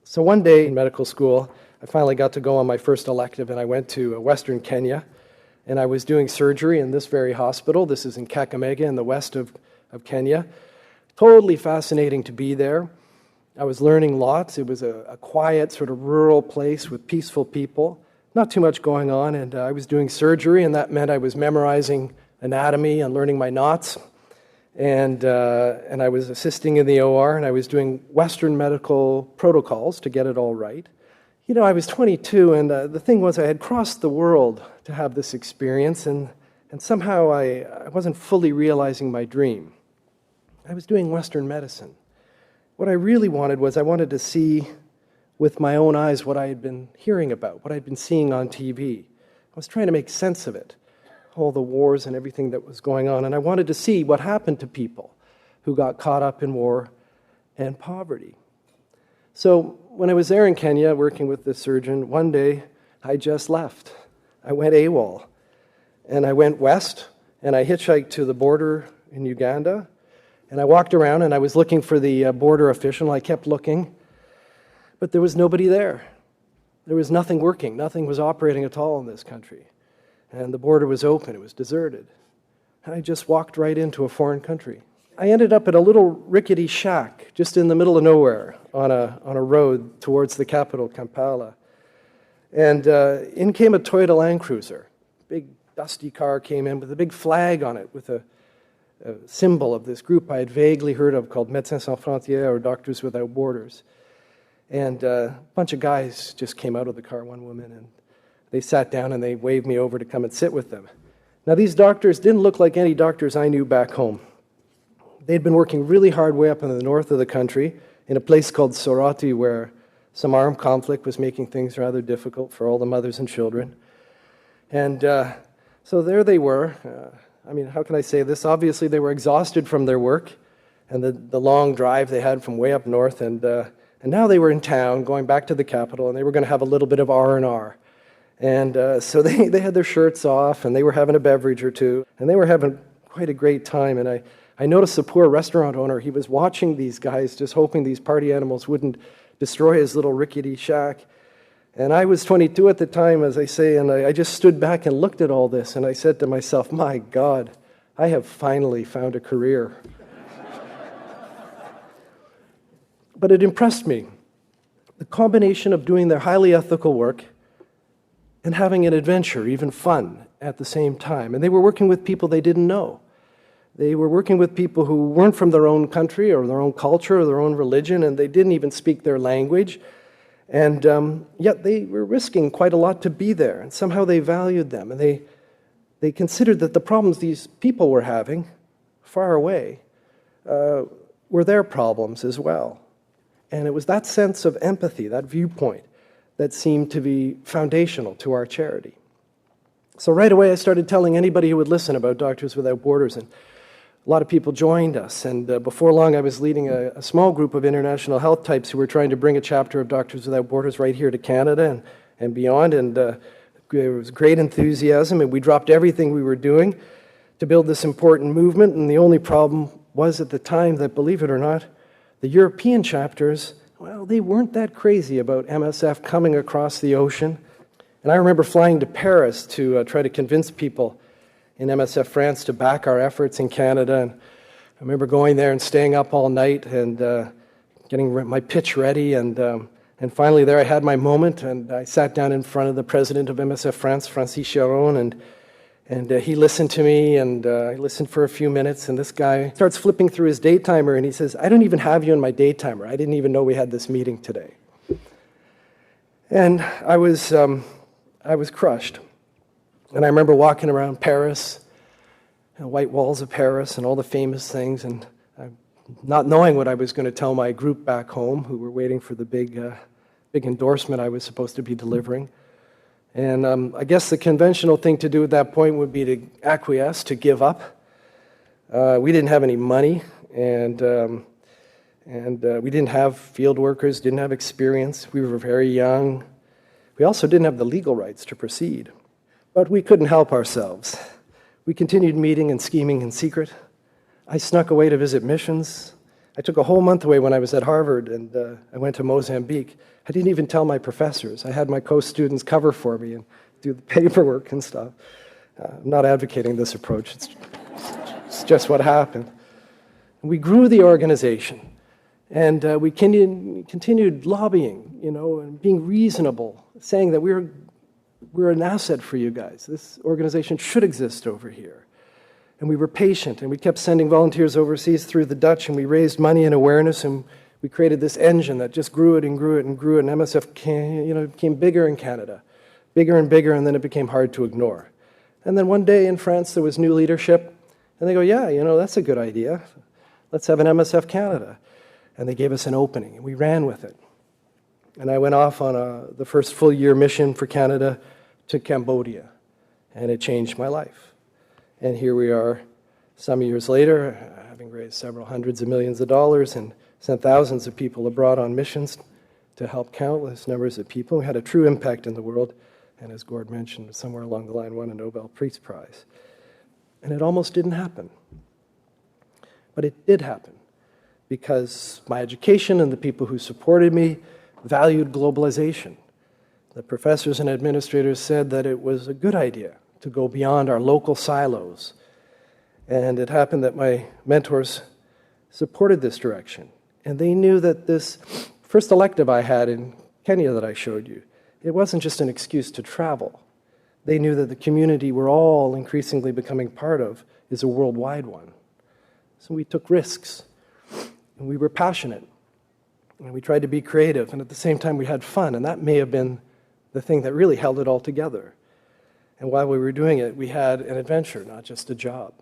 So one day in medical school, I finally got to go on my first elective, and I went to Western Kenya, and I was doing surgery in this very hospital. This is in Kakamega in the west of Kenya. Totally fascinating to be there. I was learning lots. It was a quiet, sort of rural place with peaceful people, not too much going on, and I was doing surgery, and that meant I was memorizing anatomy and learning my knots, and I was assisting in the OR, and I was doing Western medical protocols to get it all right. You know, I was 22, and the thing was I had crossed the world to have this experience, and somehow I wasn't fully realizing my dream. I was doing Western medicine. What I really wanted was I wanted to see with my own eyes what I had been hearing about, what I'd been seeing on TV. I was trying to make sense of it, all the wars and everything that was going on, and I wanted to see what happened to people who got caught up in war and poverty. So when I was there in Kenya working with the surgeon, one day I just left. I went AWOL, and I went west, and I hitchhiked to the border in Uganda, and I walked around, and I was looking for the border official. I kept looking, but there was nobody there. There was nothing working. Nothing was operating at all in this country. And the border was open. It was deserted. And I just walked right into a foreign country. I ended up at a little rickety shack just in the middle of nowhere on a road towards the capital, Kampala. And in came a Toyota Land Cruiser. Big dusty car came in with a big flag on it with a symbol of this group I had vaguely heard of called Médecins Sans Frontières, or Doctors Without Borders. And a bunch of guys just came out of the car, one woman, and they sat down and they waved me over to come and sit with them. Now, these doctors didn't look like any doctors I knew back home. They'd been working really hard way up in the north of the country in a place called Soroti, where some armed conflict was making things rather difficult for all the mothers and children. And so there they were. I mean, how can I say this? Obviously, they were exhausted from their work and the long drive they had from way up north, and now they were in town, going back to the capital, and they were going to have a little bit of R&R. And so they had their shirts off, and they were having a beverage or two, and they were having quite a great time. And I noticed the poor restaurant owner, he was watching these guys, just hoping these party animals wouldn't destroy his little rickety shack. And I was 22 at the time, as I say, and I just stood back and looked at all this, and I said to myself, my God, I have finally found a career. But it impressed me, the combination of doing their highly ethical work and having an adventure, even fun, at the same time. And they were working with people they didn't know. They were working with people who weren't from their own country or their own culture or their own religion, and they didn't even speak their language. And yet they were risking quite a lot to be there, and somehow they valued them, and they considered that the problems these people were having far away were their problems as well. And it was that sense of empathy, that viewpoint, that seemed to be foundational to our charity. So right away I started telling anybody who would listen about Doctors Without Borders, and a lot of people joined us, and before long I was leading a small group of international health types who were trying to bring a chapter of Doctors Without Borders right here to Canada and beyond, and there was great enthusiasm, and we dropped everything we were doing to build this important movement. And the only problem was at the time that, believe it or not, the European chapters, well, they weren't that crazy about MSF coming across the ocean. And I remember flying to Paris to try to convince people in MSF France to back our efforts in Canada. And I remember going there and staying up all night and getting my pitch ready. And finally there I had my moment, and I sat down in front of the president of MSF France, Francis Chiron, and he listened to me, and I listened for a few minutes, and this guy starts flipping through his daytimer, and he says, I don't even have you in my daytimer. I didn't even know we had this meeting today. And I was crushed. And I remember walking around Paris, the white walls of Paris and all the famous things, and not knowing what I was going to tell my group back home, who were waiting for the big endorsement I was supposed to be delivering. And I guess the conventional thing to do at that point would be to acquiesce, to give up. We didn't have any money, and we didn't have field workers, didn't have experience. We were very young. We also didn't have the legal rights to proceed. But we couldn't help ourselves. We continued meeting and scheming in secret. I snuck away to visit missions. I took a whole month away when I was at Harvard, and I went to Mozambique. I didn't even tell my professors. I had my co-students cover for me and do the paperwork and stuff. I'm not advocating this approach. It's just what happened. We grew the organization, and we continued lobbying, and being reasonable, saying that we're an asset for you guys. This organization should exist over here. And we were patient, and we kept sending volunteers overseas through the Dutch, and we raised money and awareness, and we created this engine that just grew it and grew it and grew it, and MSF became bigger in Canada, bigger and bigger, and then it became hard to ignore. And then one day in France, there was new leadership, and they go, yeah, that's a good idea. Let's have an MSF Canada. And they gave us an opening, and we ran with it. And I went off on the first full-year mission for Canada to Cambodia, and it changed my life. And here we are some years later, having raised several hundreds of millions of dollars and sent thousands of people abroad on missions to help countless numbers of people. We had a true impact in the world, and as Gord mentioned, somewhere along the line won a Nobel Peace Prize. And it almost didn't happen. But it did happen because my education and the people who supported me valued globalization. The professors and administrators said that it was a good idea to go beyond our local silos. And it happened that my mentors supported this direction. And they knew that this first elective I had in Kenya that I showed you, it wasn't just an excuse to travel. They knew that the community we're all increasingly becoming part of is a worldwide one. So we took risks, and we were passionate, and we tried to be creative, and at the same time we had fun, and that may have been the thing that really held it all together. And while we were doing it, we had an adventure, not just a job.